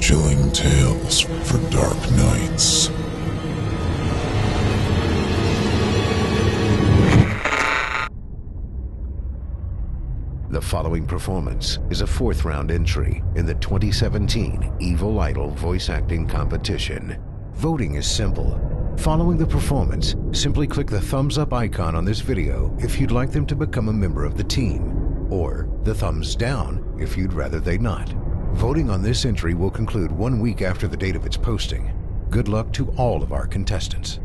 Chilling tales for dark nights. The following performance is a fourth-round entry in the 2017 Evil Idol voice acting competition. Voting is simple. Following the performance, simply click the thumbs up icon on this video if you'd like them to become a member of the team, or the thumbs down if you'd rather they not. Voting on this entry will conclude 1 week after the date of its posting. Good luck to all of our contestants.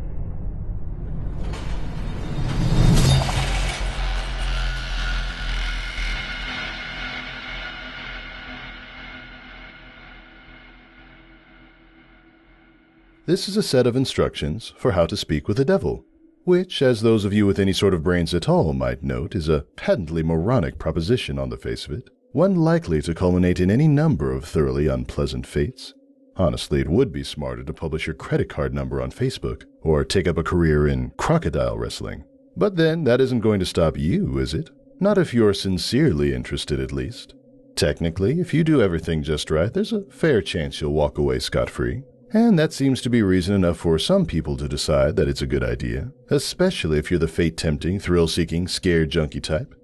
This is a set of instructions for how to speak with the devil, which, as those of you with any sort of brains at all might note, is a patently moronic proposition on the face of it, one likely to culminate in any number of thoroughly unpleasant fates. Honestly, it would be smarter to publish your credit card number on Facebook, or take up a career in crocodile wrestling. But then, that isn't going to stop you, is it? Not if you're sincerely interested, at least. Technically, if you do everything just right, there's a fair chance you'll walk away scot-free. And that seems to be reason enough for some people to decide that it's a good idea, especially if you're the fate-tempting, thrill-seeking, scared junkie type,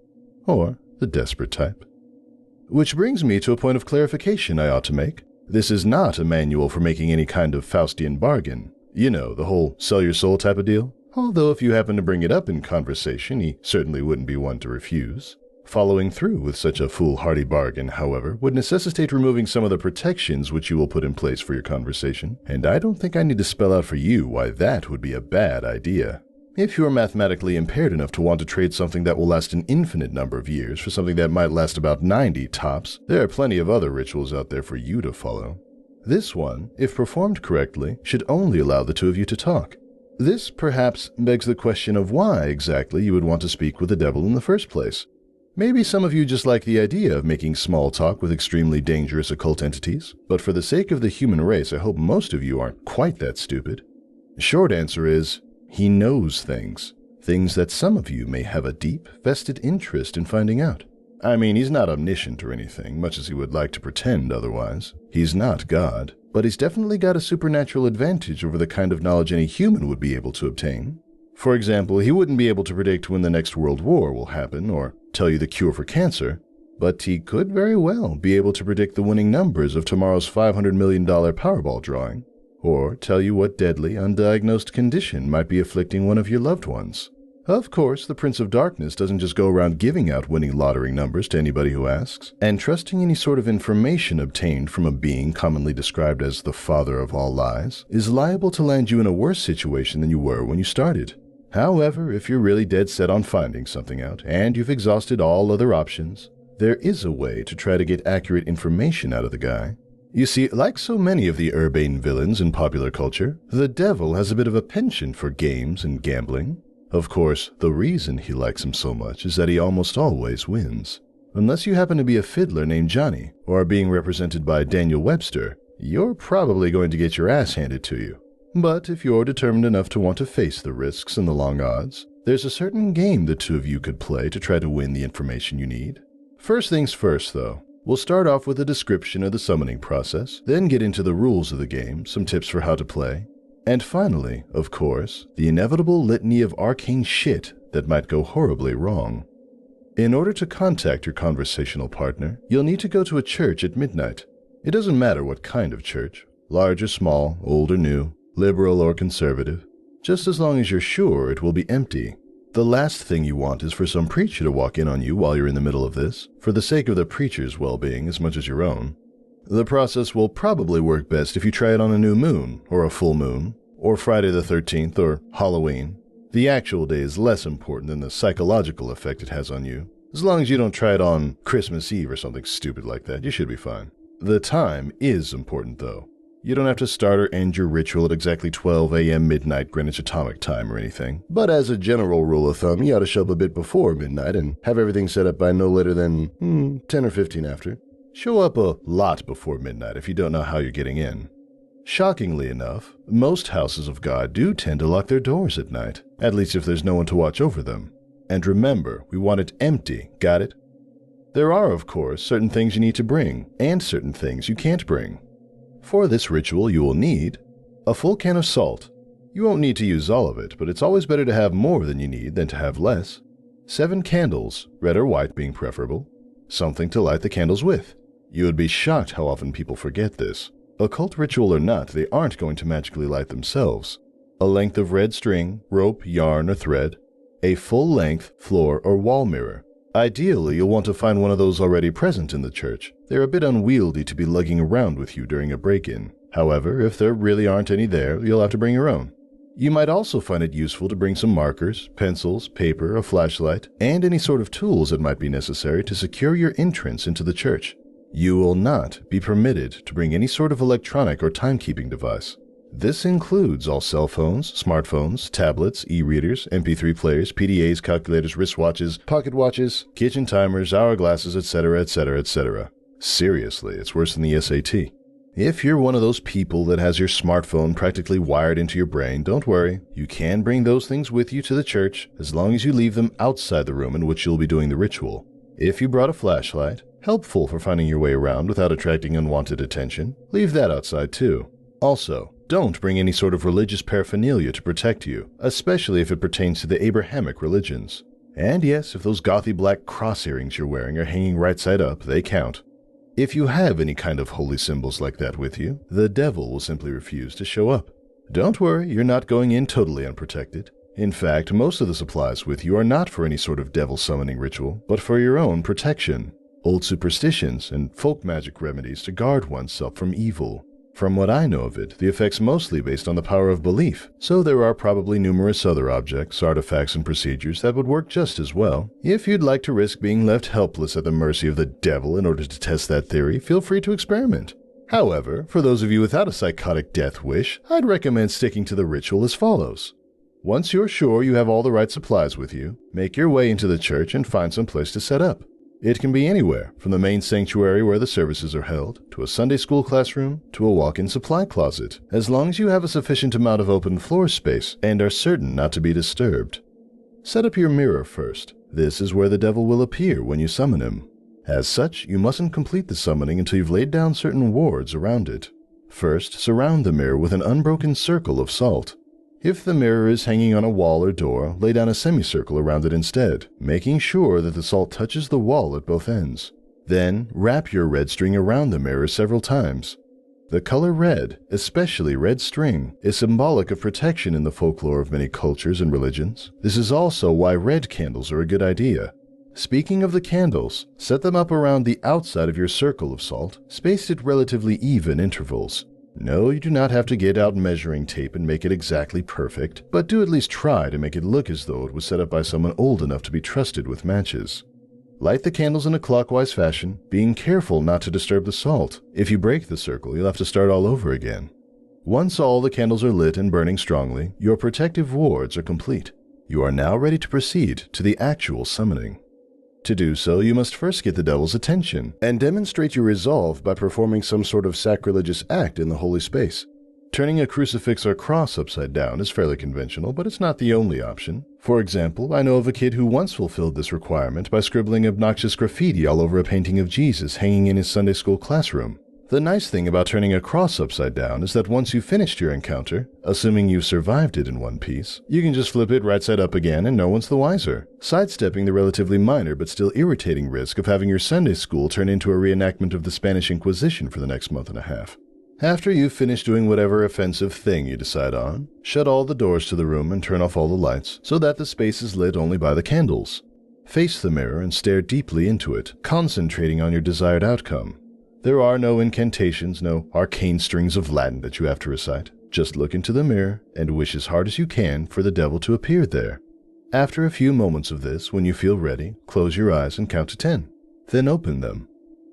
or the desperate type. Which brings me to a point of clarification I ought to make. This is not a manual for making any kind of Faustian bargain. You know, the whole sell your soul type of deal. Although if you happen to bring it up in conversation, he certainly wouldn't be one to refuse. Following through with such a foolhardy bargain, however, would necessitate removing some of the protections which you will put in place for your conversation, and I don't think I need to spell out for you why that would be a bad idea. If you're mathematically impaired enough to want to trade something that will last an infinite number of years for something that might last about 90 tops, there are plenty of other rituals out there for you to follow. This one, if performed correctly, should only allow the two of you to talk. This, perhaps, begs the question of why exactly you would want to speak with the devil in the first place. Maybe some of you just like the idea of making small talk with extremely dangerous occult entities, but for the sake of the human race, I hope most of you aren't quite that stupid. The short answer is, he knows things. Things that some of you may have a deep, vested interest in finding out. I mean, he's not omniscient or anything, much as he would like to pretend otherwise. He's not God, but he's definitely got a supernatural advantage over the kind of knowledge any human would be able to obtain. For example, he wouldn't be able to predict when the next world war will happen, or tell you the cure for cancer, but he could very well be able to predict the winning numbers of tomorrow's $500 million Powerball drawing, or tell you what deadly, undiagnosed condition might be afflicting one of your loved ones. Of course, the Prince of Darkness doesn't just go around giving out winning lottery numbers to anybody who asks, and trusting any sort of information obtained from a being commonly described as the father of all lies is liable to land you in a worse situation than you were when you started. However, if you're really dead set on finding something out, and you've exhausted all other options, there is a way to try to get accurate information out of the guy. You see, like so many of the urbane villains in popular culture, the devil has a bit of a penchant for games and gambling. Of course, the reason he likes him so much is that he almost always wins. Unless you happen to be a fiddler named Johnny, or are being represented by Daniel Webster, you're probably going to get your ass handed to you. But if you're determined enough to want to face the risks and the long odds, there's a certain game the two of you could play to try to win the information you need. First things first, though. We'll start off with a description of the summoning process, then get into the rules of the game, some tips for how to play, and finally, of course, the inevitable litany of arcane shit that might go horribly wrong. In order to contact your conversational partner, you'll need to go to a church at midnight. It doesn't matter what kind of church, large or small, old or new, liberal or conservative, just as long as you're sure it will be empty. The last thing you want is for some preacher to walk in on you while you're in the middle of this, for the sake of the preacher's well-being as much as your own. The process will probably work best if you try it on a new moon, or a full moon, or Friday the 13th, or Halloween. The actual day is less important than the psychological effect it has on you. As long as you don't try it on Christmas Eve or something stupid like that, you should be fine. The time is important, though. You don't have to start or end your ritual at exactly 12 a.m. midnight Greenwich Atomic Time or anything. But as a general rule of thumb, you ought to show up a bit before midnight and have everything set up by no later than 10 or 15 after. Show up a lot before midnight if you don't know how you're getting in. Shockingly enough, most houses of God do tend to lock their doors at night, at least if there's no one to watch over them. And remember, we want it empty, got it? There are, of course, certain things you need to bring, and certain things you can't bring. For this ritual you will need a full can of salt. You won't need to use all of it, but it's always better to have more than you need than to have less. 7 candles, red or white being preferable. Something to light the candles with. You would be shocked how often people forget this. Occult ritual or not, they aren't going to magically light themselves. A length of red string, rope, yarn, or thread. A full-length floor or wall mirror. Ideally, you'll want to find one of those already present in the church. They're a bit unwieldy to be lugging around with you during a break-in. However, if there really aren't any there, you'll have to bring your own. You might also find it useful to bring some markers, pencils, paper, a flashlight, and any sort of tools that might be necessary to secure your entrance into the church. You will not be permitted to bring any sort of electronic or timekeeping device. This includes all cell phones, smartphones, tablets, e-readers, MP3 players, PDAs, calculators, wristwatches, pocket watches, kitchen timers, hourglasses, etc., etc., etc. Seriously, it's worse than the SAT. If you're one of those people that has your smartphone practically wired into your brain, don't worry. You can bring those things with you to the church as long as you leave them outside the room in which you'll be doing the ritual. If you brought a flashlight, helpful for finding your way around without attracting unwanted attention, leave that outside too. Also, don't bring any sort of religious paraphernalia to protect you, especially if it pertains to the Abrahamic religions. And yes, if those gothy black cross earrings you're wearing are hanging right side up, they count. If you have any kind of holy symbols like that with you, the devil will simply refuse to show up. Don't worry, you're not going in totally unprotected. In fact, most of the supplies with you are not for any sort of devil summoning ritual, but for your own protection. Old superstitions and folk magic remedies to guard oneself from evil. From what I know of it, the effect's mostly based on the power of belief, so there are probably numerous other objects, artifacts, and procedures that would work just as well. If you'd like to risk being left helpless at the mercy of the devil in order to test that theory, feel free to experiment. However, for those of you without a psychotic death wish, I'd recommend sticking to the ritual as follows. Once you're sure you have all the right supplies with you, make your way into the church and find some place to set up. It can be anywhere, from the main sanctuary where the services are held, to a Sunday school classroom, to a walk-in supply closet, as long as you have a sufficient amount of open floor space and are certain not to be disturbed. Set up your mirror first. This is where the devil will appear when you summon him. As such, you mustn't complete the summoning until you've laid down certain wards around it. First, surround the mirror with an unbroken circle of salt. If the mirror is hanging on a wall or door, lay down a semicircle around it instead, making sure that the salt touches the wall at both ends. Then, wrap your red string around the mirror several times. The color red, especially red string, is symbolic of protection in the folklore of many cultures and religions. This is also why red candles are a good idea. Speaking of the candles, set them up around the outside of your circle of salt, spaced at relatively even intervals. No, you do not have to get out measuring tape and make it exactly perfect, but do at least try to make it look as though it was set up by someone old enough to be trusted with matches. Light the candles in a clockwise fashion, being careful not to disturb the salt. If you break the circle, you'll have to start all over again. Once all the candles are lit and burning strongly, your protective wards are complete. You are now ready to proceed to the actual summoning. To do so, you must first get the devil's attention and demonstrate your resolve by performing some sort of sacrilegious act in the holy space. Turning a crucifix or cross upside down is fairly conventional, but it's not the only option. For example, I know of a kid who once fulfilled this requirement by scribbling obnoxious graffiti all over a painting of Jesus hanging in his Sunday school classroom. The nice thing about turning a cross upside down is that once you've finished your encounter, assuming you've survived it in one piece, you can just flip it right side up again and no one's the wiser, sidestepping the relatively minor but still irritating risk of having your Sunday school turn into a reenactment of the Spanish Inquisition for the next month and a half. After you've finished doing whatever offensive thing you decide on, shut all the doors to the room and turn off all the lights so that the space is lit only by the candles. Face the mirror and stare deeply into it, concentrating on your desired outcome. There are no incantations, no arcane strings of Latin that you have to recite. Just look into the mirror and wish as hard as you can for the devil to appear there. After a few moments of this, when you feel ready, close your eyes and count to 10. Then open them.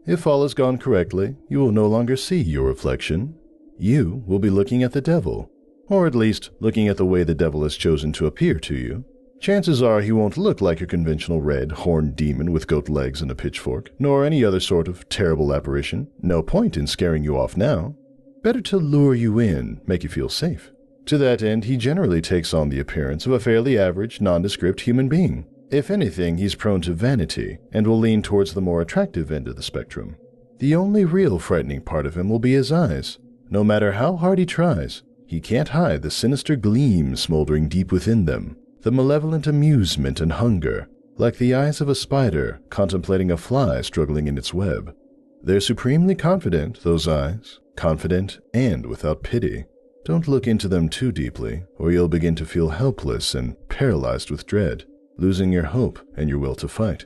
If all has gone correctly, you will no longer see your reflection. You will be looking at the devil, or at least looking at the way the devil has chosen to appear to you. Chances are he won't look like your conventional red, horned demon with goat legs and a pitchfork, nor any other sort of terrible apparition. No point in scaring you off now. Better to lure you in, make you feel safe. To that end, he generally takes on the appearance of a fairly average, nondescript human being. If anything, he's prone to vanity, and will lean towards the more attractive end of the spectrum. The only real frightening part of him will be his eyes. No matter how hard he tries, he can't hide the sinister gleam smoldering deep within them, the malevolent amusement and hunger, like the eyes of a spider contemplating a fly struggling in its web. They're supremely confident, those eyes, confident and without pity. Don't look into them too deeply, or you'll begin to feel helpless and paralyzed with dread, losing your hope and your will to fight.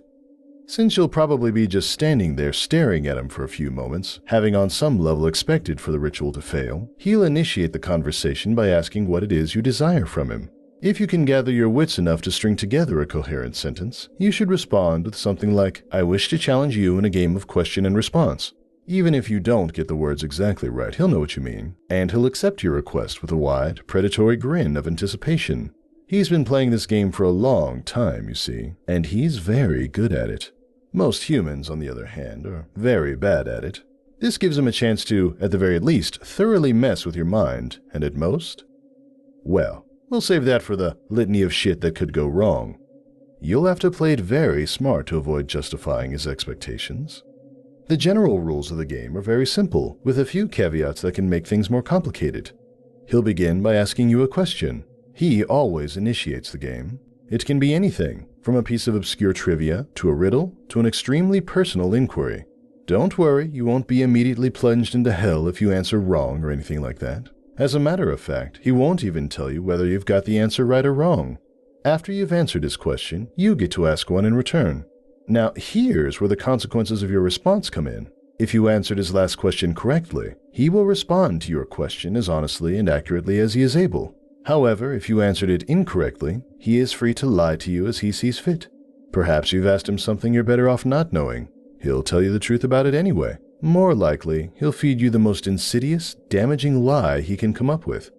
Since you'll probably be just standing there staring at him for a few moments, having on some level expected for the ritual to fail, he'll initiate the conversation by asking what it is you desire from him. If you can gather your wits enough to string together a coherent sentence, you should respond with something like, "I wish to challenge you in a game of question and response." Even if you don't get the words exactly right, he'll know what you mean, and he'll accept your request with a wide, predatory grin of anticipation. He's been playing this game for a long time, you see, and he's very good at it. Most humans, on the other hand, are very bad at it. This gives him a chance to, at the very least, thoroughly mess with your mind, and at most, well, we'll save that for the litany of shit that could go wrong. You'll have to play it very smart to avoid justifying his expectations. The general rules of the game are very simple, with a few caveats that can make things more complicated. He'll begin by asking you a question. He always initiates the game. It can be anything, from a piece of obscure trivia, to a riddle, to an extremely personal inquiry. Don't worry, you won't be immediately plunged into hell if you answer wrong or anything like that. As a matter of fact, he won't even tell you whether you've got the answer right or wrong. After you've answered his question, you get to ask one in return. Now, here's where the consequences of your response come in. If you answered his last question correctly, he will respond to your question as honestly and accurately as he is able. However, if you answered it incorrectly, he is free to lie to you as he sees fit. Perhaps you've asked him something you're better off not knowing. He'll tell you the truth about it anyway. More likely, he'll feed you the most insidious, damaging lie he can come up with.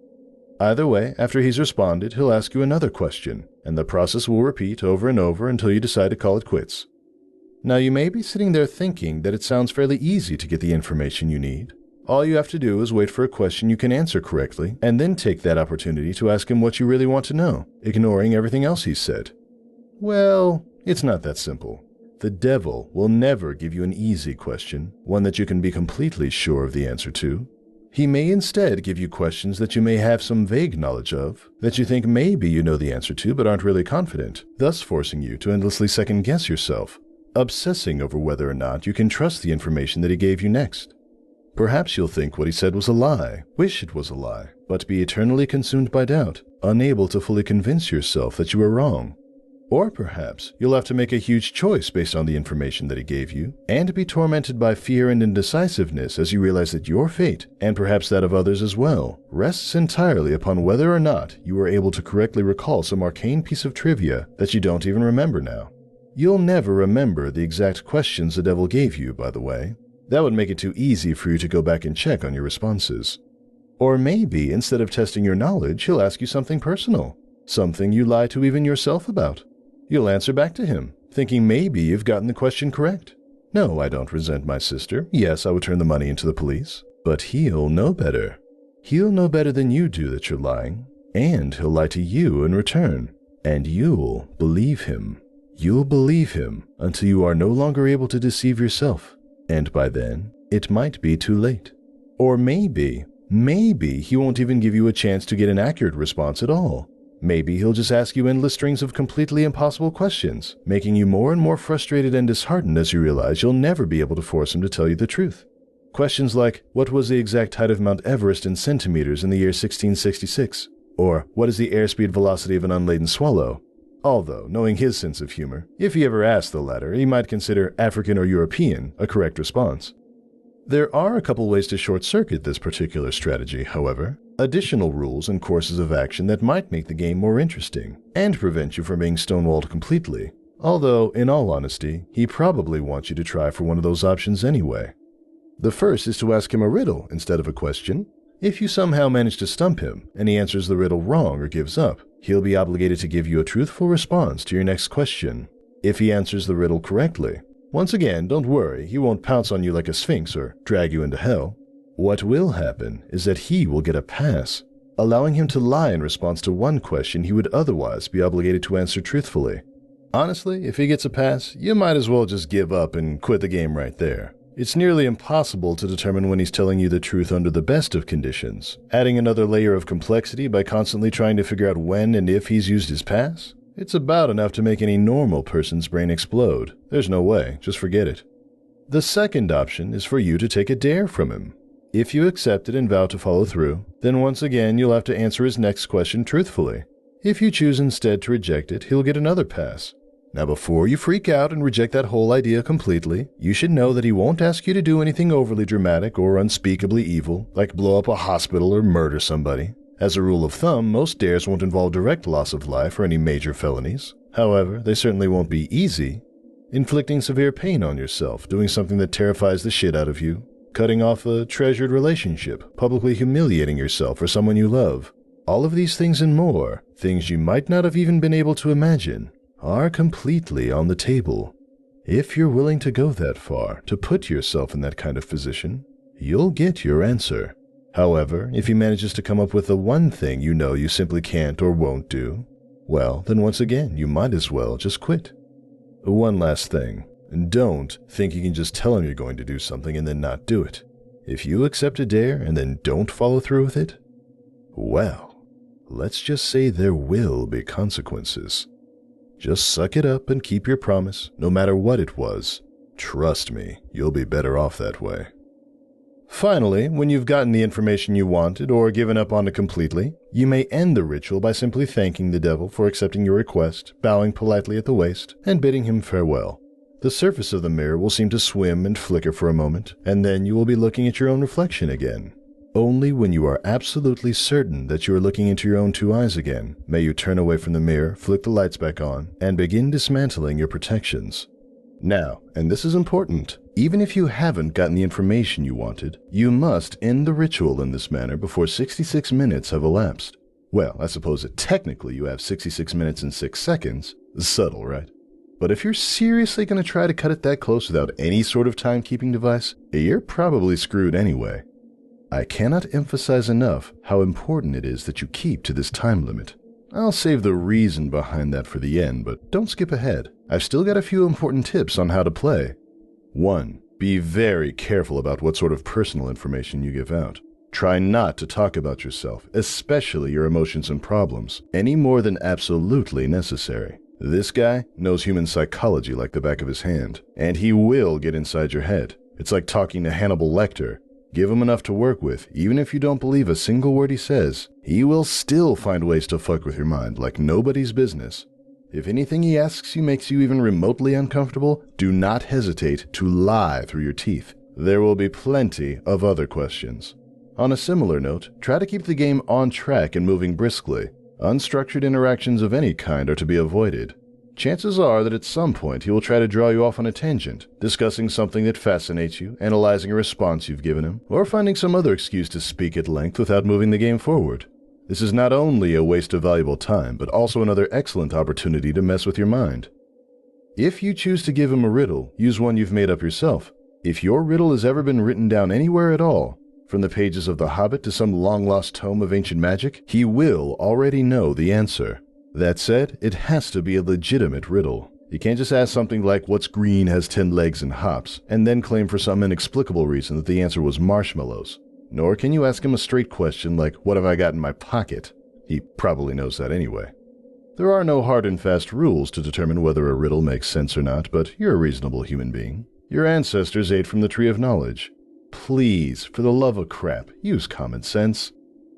Either way, after he's responded, he'll ask you another question, and the process will repeat over and over until you decide to call it quits. Now, you may be sitting there thinking that it sounds fairly easy to get the information you need. All you have to do is wait for a question you can answer correctly, and then take that opportunity to ask him what you really want to know, ignoring everything else he's said. Well, it's not that simple. The devil will never give you an easy question, one that you can be completely sure of the answer to. He may instead give you questions that you may have some vague knowledge of, that you think maybe you know the answer to but aren't really confident, thus forcing you to endlessly second-guess yourself, obsessing over whether or not you can trust the information that he gave you next. Perhaps you'll think what he said was a lie, wish it was a lie, but be eternally consumed by doubt, unable to fully convince yourself that you were wrong. Or perhaps you'll have to make a huge choice based on the information that he gave you, and be tormented by fear and indecisiveness as you realize that your fate, and perhaps that of others as well, rests entirely upon whether or not you were able to correctly recall some arcane piece of trivia that you don't even remember now. You'll never remember the exact questions the devil gave you, by the way. That would make it too easy for you to go back and check on your responses. Or maybe, instead of testing your knowledge, he'll ask you something personal, something you lie to even yourself about. You'll answer back to him, thinking maybe you've gotten the question correct. No, I don't resent my sister. Yes, I would turn the money into the police. But he'll know better. He'll know better than you do that you're lying, and he'll lie to you in return. And you'll believe him. You'll believe him until you are no longer able to deceive yourself. And by then, it might be too late. Or maybe he won't even give you a chance to get an accurate response at all. Maybe he'll just ask you endless strings of completely impossible questions, making you more and more frustrated and disheartened as you realize you'll never be able to force him to tell you the truth. Questions like, what was the exact height of Mount Everest in centimeters in the year 1666? Or, what is the airspeed velocity of an unladen swallow? Although, knowing his sense of humor, if he ever asked the latter, he might consider African or European a correct response. There are a couple ways to short-circuit this particular strategy, however. Additional rules and courses of action that might make the game more interesting, and prevent you from being stonewalled completely. Although, in all honesty, he probably wants you to try for one of those options anyway. The first is to ask him a riddle instead of a question. If you somehow manage to stump him, and he answers the riddle wrong or gives up, he'll be obligated to give you a truthful response to your next question. If he answers the riddle correctly, once again, don't worry, he won't pounce on you like a sphinx or drag you into hell. What will happen is that he will get a pass, allowing him to lie in response to one question he would otherwise be obligated to answer truthfully. Honestly, if he gets a pass, you might as well just give up and quit the game right there. It's nearly impossible to determine when he's telling you the truth under the best of conditions. Adding another layer of complexity by constantly trying to figure out when and if he's used his pass? It's about enough to make any normal person's brain explode. There's no way, just forget it. The second option is for you to take a dare from him. If you accept it and vow to follow through, then once again you'll have to answer his next question truthfully. If you choose instead to reject it, he'll get another pass. Now before you freak out and reject that whole idea completely, you should know that he won't ask you to do anything overly dramatic or unspeakably evil, like blow up a hospital or murder somebody. As a rule of thumb, most dares won't involve direct loss of life or any major felonies. However, they certainly won't be easy. Inflicting severe pain on yourself, doing something that terrifies the shit out of you, cutting off a treasured relationship, publicly humiliating yourself or someone you love. All of these things and more, things you might not have even been able to imagine, are completely on the table. If you're willing to go that far, to put yourself in that kind of position, you'll get your answer. However, if he manages to come up with the one thing you know you simply can't or won't do, well, then once again, you might as well just quit. One last thing. Don't think you can just tell him you're going to do something and then not do it. If you accept a dare and then don't follow through with it, well, let's just say there will be consequences. Just suck it up and keep your promise, no matter what it was. Trust me, you'll be better off that way. Finally, when you've gotten the information you wanted or given up on it completely, you may end the ritual by simply thanking the devil for accepting your request, bowing politely at the waist, and bidding him farewell. The surface of the mirror will seem to swim and flicker for a moment, and then you will be looking at your own reflection again. Only when you are absolutely certain that you are looking into your own two eyes again, may you turn away from the mirror, flick the lights back on, and begin dismantling your protections. Now, and this is important, even if you haven't gotten the information you wanted, you must end the ritual in this manner before 66 minutes have elapsed. Well, I suppose that technically you have 66 minutes and 6 seconds. Subtle, right? But if you're seriously going to try to cut it that close without any sort of timekeeping device, you're probably screwed anyway. I cannot emphasize enough how important it is that you keep to this time limit. I'll save the reason behind that for the end, but don't skip ahead. I've still got a few important tips on how to play. 1. Be very careful about what sort of personal information you give out. Try not to talk about yourself, especially your emotions and problems, any more than absolutely necessary. This guy knows human psychology like the back of his hand, and he will get inside your head. It's like talking to Hannibal Lecter. Give him enough to work with, even if you don't believe a single word he says, he will still find ways to fuck with your mind like nobody's business. If anything he asks you makes you even remotely uncomfortable, do not hesitate to lie through your teeth. There will be plenty of other questions. On a similar note, try to keep the game on track and moving briskly. Unstructured interactions of any kind are to be avoided. Chances are that at some point he will try to draw you off on a tangent, discussing something that fascinates you, analyzing a response you've given him, or finding some other excuse to speak at length without moving the game forward. This is not only a waste of valuable time, but also another excellent opportunity to mess with your mind. If you choose to give him a riddle, use one you've made up yourself. If your riddle has ever been written down anywhere at all, from the pages of The Hobbit to some long-lost tome of ancient magic, he will already know the answer. That said, it has to be a legitimate riddle. You can't just ask something like, what's green, has 10 legs, and hops, and then claim for some inexplicable reason that the answer was marshmallows. Nor can you ask him a straight question like, what have I got in my pocket? He probably knows that anyway. There are no hard and fast rules to determine whether a riddle makes sense or not, but you're a reasonable human being. Your ancestors ate from the tree of knowledge. Please, for the love of crap, use common sense.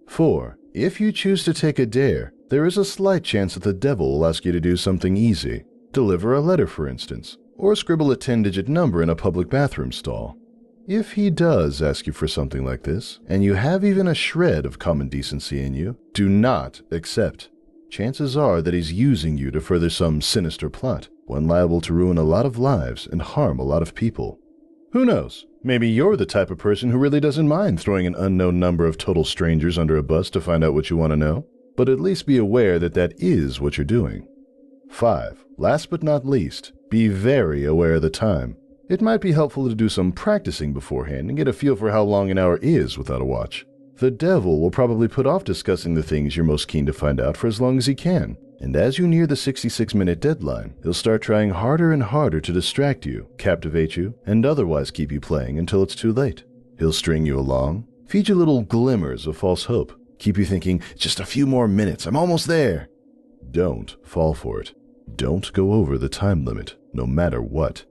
4. If you choose to take a dare, there is a slight chance that the devil will ask you to do something easy. Deliver a letter, for instance, or scribble a 10-digit number in a public bathroom stall. If he does ask you for something like this, and you have even a shred of common decency in you, do not accept. Chances are that he's using you to further some sinister plot, one liable to ruin a lot of lives and harm a lot of people. Who knows? Maybe you're the type of person who really doesn't mind throwing an unknown number of total strangers under a bus to find out what you want to know. But at least be aware that that is what you're doing. 5. Last but not least, be very aware of the time. It might be helpful to do some practicing beforehand and get a feel for how long an hour is without a watch. The devil will probably put off discussing the things you're most keen to find out for as long as he can, And as you near the 66-minute deadline, he'll start trying harder and harder to distract you, captivate you, and otherwise keep you playing until it's too late. He'll string you along, feed you little glimmers of false hope, keep you thinking, just a few more minutes, I'm almost there. Don't fall for it. Don't go over the time limit, no matter what.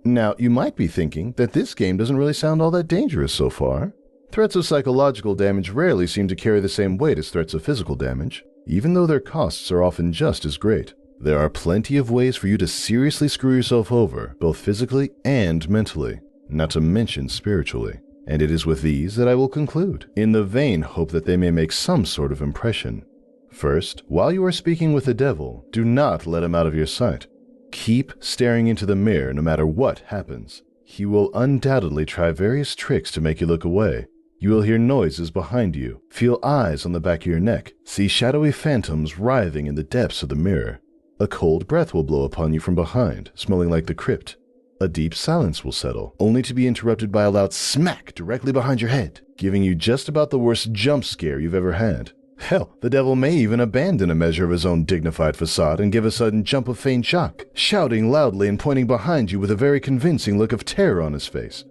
Now, you might be thinking that this game doesn't really sound all that dangerous so far. Threats of psychological damage rarely seem to carry the same weight as threats of physical damage, even though their costs are often just as great. There are plenty of ways for you to seriously screw yourself over, both physically and mentally, not to mention spiritually. And it is with these that I will conclude, in the vain hope that they may make some sort of impression. First, while you are speaking with the devil, do not let him out of your sight. Keep staring into the mirror no matter what happens. He will undoubtedly try various tricks to make you look away. You will hear noises behind you, feel eyes on the back of your neck, see shadowy phantoms writhing in the depths of the mirror. A cold breath will blow upon you from behind, smelling like the crypt. A deep silence will settle, only to be interrupted by a loud smack directly behind your head, giving you just about the worst jump scare you've ever had. Hell, the devil may even abandon a measure of his own dignified facade and give a sudden jump of feigned shock, shouting loudly and pointing behind you with a very convincing look of terror on his face.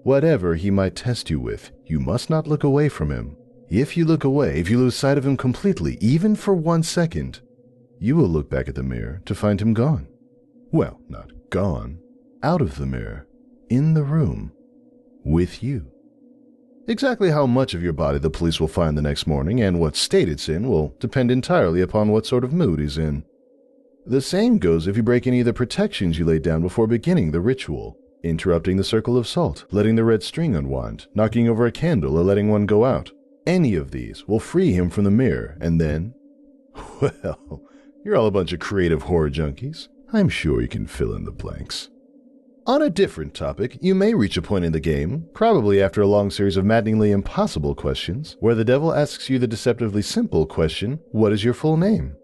Whatever he might test you with, you must not look away from him. If you look away, if you lose sight of him completely, even for 1 second, you will look back at the mirror to find him gone. Well, not gone. Out of the mirror. In the room. With you. Exactly how much of your body the police will find the next morning and what state it's in will depend entirely upon what sort of mood he's in. The same goes if you break any of the protections you laid down before beginning the ritual. Interrupting the circle of salt, letting the red string unwind, knocking over a candle or letting one go out. Any of these will free him from the mirror, and then... Well, you're all a bunch of creative horror junkies. I'm sure you can fill in the blanks. On a different topic, you may reach a point in the game, probably after a long series of maddeningly impossible questions, where the devil asks you the deceptively simple question, what is your full name?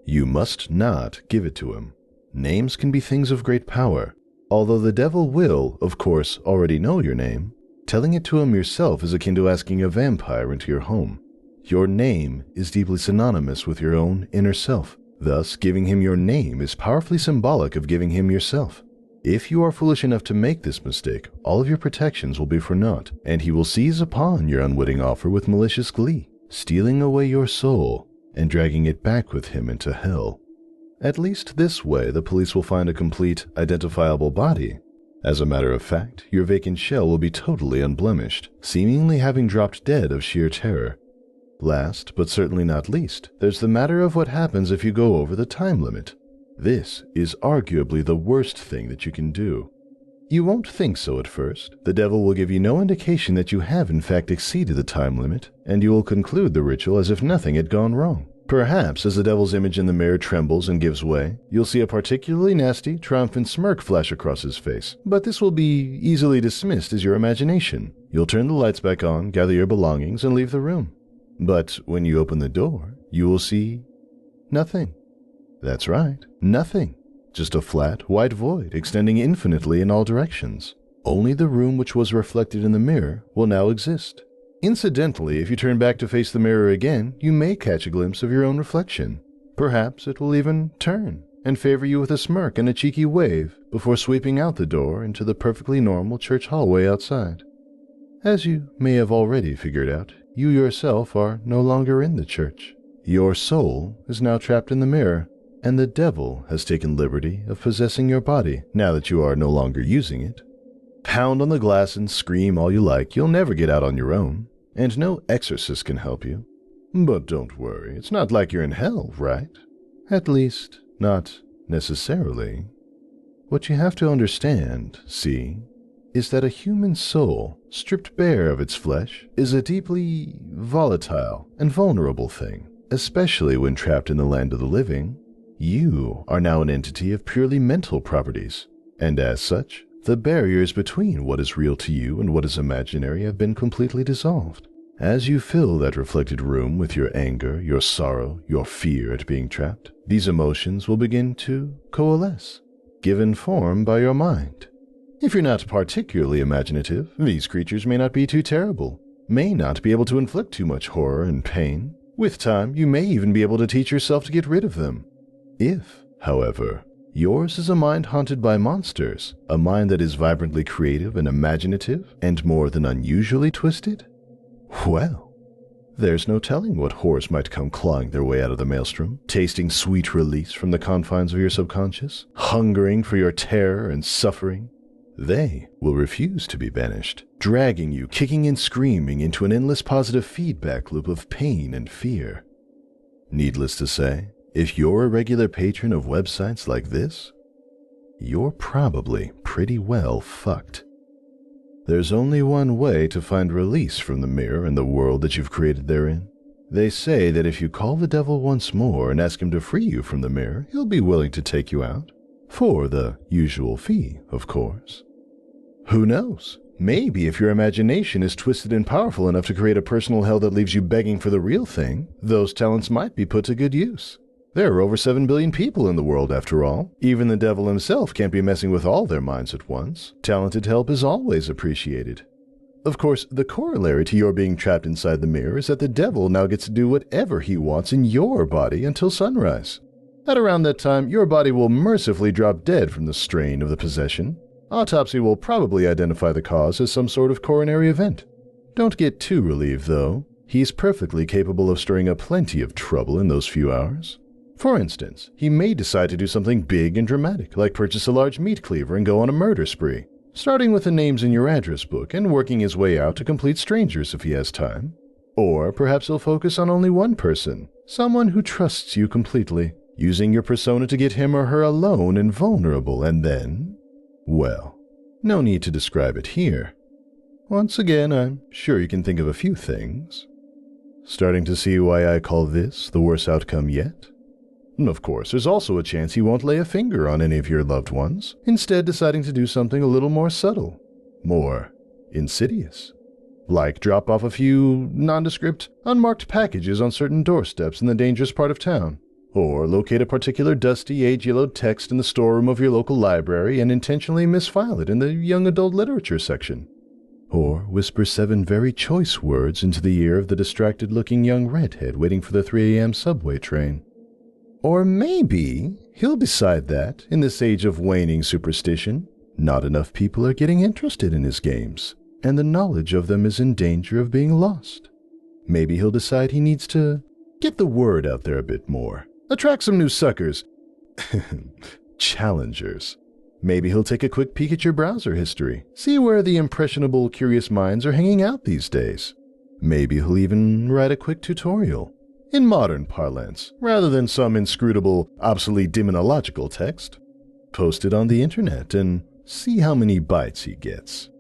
You must not give it to him. Names can be things of great power. Although the devil will, of course, already know your name, telling it to him yourself is akin to asking a vampire into your home. Your name is deeply synonymous with your own inner self. Thus, giving him your name is powerfully symbolic of giving him yourself. If you are foolish enough to make this mistake, all of your protections will be for naught, and he will seize upon your unwitting offer with malicious glee, stealing away your soul and dragging it back with him into hell. At least this way, the police will find a complete, identifiable body. As a matter of fact, your vacant shell will be totally unblemished, seemingly having dropped dead of sheer terror. Last, but certainly not least, there's the matter of what happens if you go over the time limit. This is arguably the worst thing that you can do. You won't think so at first. The devil will give you no indication that you have in fact exceeded the time limit, and you will conclude the ritual as if nothing had gone wrong. Perhaps as the devil's image in the mirror trembles and gives way, you'll see a particularly nasty, triumphant smirk flash across his face, but this will be easily dismissed as your imagination. You'll turn the lights back on, gather your belongings, and leave the room. But when you open the door, you will see nothing. That's right, nothing. Just a flat, white void extending infinitely in all directions. Only the room which was reflected in the mirror will now exist. Incidentally, if you turn back to face the mirror again, you may catch a glimpse of your own reflection. Perhaps it will even turn and favor you with a smirk and a cheeky wave before sweeping out the door into the perfectly normal church hallway outside. As you may have already figured out, you yourself are no longer in the church. Your soul is now trapped in the mirror, and the devil has taken liberty of possessing your body now that you are no longer using it. Pound on the glass and scream all you like, you'll never get out on your own, and no exorcist can help you. But don't worry, it's not like you're in hell, right? At least, not necessarily. What you have to understand, see, is that a human soul, stripped bare of its flesh, is a deeply volatile and vulnerable thing, especially when trapped in the land of the living. You are now an entity of purely mental properties, and as such, the barriers between what is real to you and what is imaginary have been completely dissolved. As you fill that reflected room with your anger, your sorrow, your fear at being trapped, these emotions will begin to coalesce, given form by your mind. If you're not particularly imaginative, these creatures may not be too terrible, may not be able to inflict too much horror and pain. With time, you may even be able to teach yourself to get rid of them. If, however, yours is a mind haunted by monsters, a mind that is vibrantly creative and imaginative, and more than unusually twisted, well, there's no telling what horrors might come clawing their way out of the maelstrom, tasting sweet release from the confines of your subconscious, hungering for your terror and suffering. They will refuse to be banished, dragging you kicking and screaming into an endless positive feedback loop of pain and fear. Needless to say, if you're a regular patron of websites like this, you're probably pretty well fucked. There's only one way to find release from the mirror and the world that you've created therein. They say that if you call the devil once more and ask him to free you from the mirror, he'll be willing to take you out. For the usual fee, of course. Who knows? Maybe if your imagination is twisted and powerful enough to create a personal hell that leaves you begging for the real thing, those talents might be put to good use. There are over 7 billion people in the world after all. Even the devil himself can't be messing with all their minds at once. Talented help is always appreciated. Of course, the corollary to your being trapped inside the mirror is that the devil now gets to do whatever he wants in your body until sunrise. At around that time, your body will mercifully drop dead from the strain of the possession. Autopsy will probably identify the cause as some sort of coronary event. Don't get too relieved, though. He's perfectly capable of stirring up plenty of trouble in those few hours. For instance, he may decide to do something big and dramatic, like purchase a large meat cleaver and go on a murder spree, starting with the names in your address book and working his way out to complete strangers if he has time. Or perhaps he'll focus on only one person, someone who trusts you completely, using your persona to get him or her alone and vulnerable, and then, well, no need to describe it here. Once again, I'm sure you can think of a few things. Starting to see why I call this the worst outcome yet? Of course, there's also a chance he won't lay a finger on any of your loved ones, instead deciding to do something a little more subtle, more insidious. Like drop off a few nondescript, unmarked packages on certain doorsteps in the dangerous part of town, or locate a particular dusty, age-yellowed text in the storeroom of your local library and intentionally misfile it in the young adult literature section. Or whisper 7 very choice words into the ear of the distracted-looking young redhead waiting for the 3 a.m. subway train. Or maybe he'll decide that, in this age of waning superstition, not enough people are getting interested in his games, and the knowledge of them is in danger of being lost. Maybe he'll decide he needs to get the word out there a bit more, attract some new suckers, challengers. Maybe he'll take a quick peek at your browser history, see where the impressionable, curious minds are hanging out these days. Maybe he'll even write a quick tutorial, in modern parlance, rather than some inscrutable, obsolete demonological text. Post it on the internet and see how many bites he gets.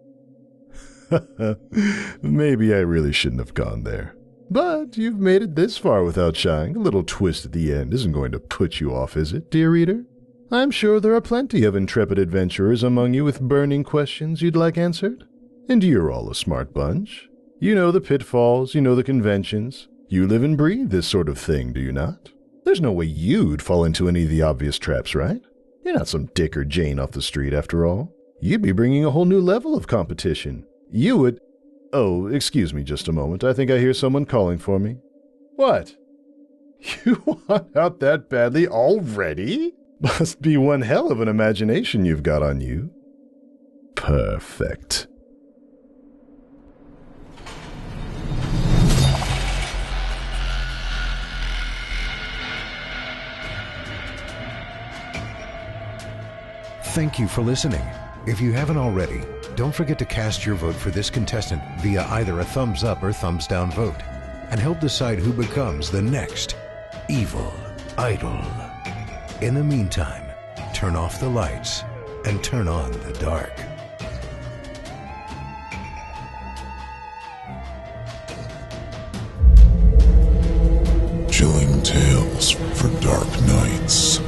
Maybe I really shouldn't have gone there. But you've made it this far without shying. A little twist at the end isn't going to put you off, is it, dear reader? I'm sure there are plenty of intrepid adventurers among you with burning questions you'd like answered. And you're all a smart bunch. You know the pitfalls, you know the conventions. You live and breathe this sort of thing, do you not? There's no way you'd fall into any of the obvious traps, right? You're not some Dick or Jane off the street, after all. You'd be bringing a whole new level of competition. You would... Oh, excuse me just a moment. I think I hear someone calling for me. What? You want out that badly already? Must be one hell of an imagination you've got on you. Perfect. Thank you for listening. If you haven't already, don't forget to cast your vote for this contestant via either a thumbs up or thumbs down vote, and help decide who becomes the next evil idol. In the meantime, turn off the lights and turn on the dark. Chilling tales for dark nights.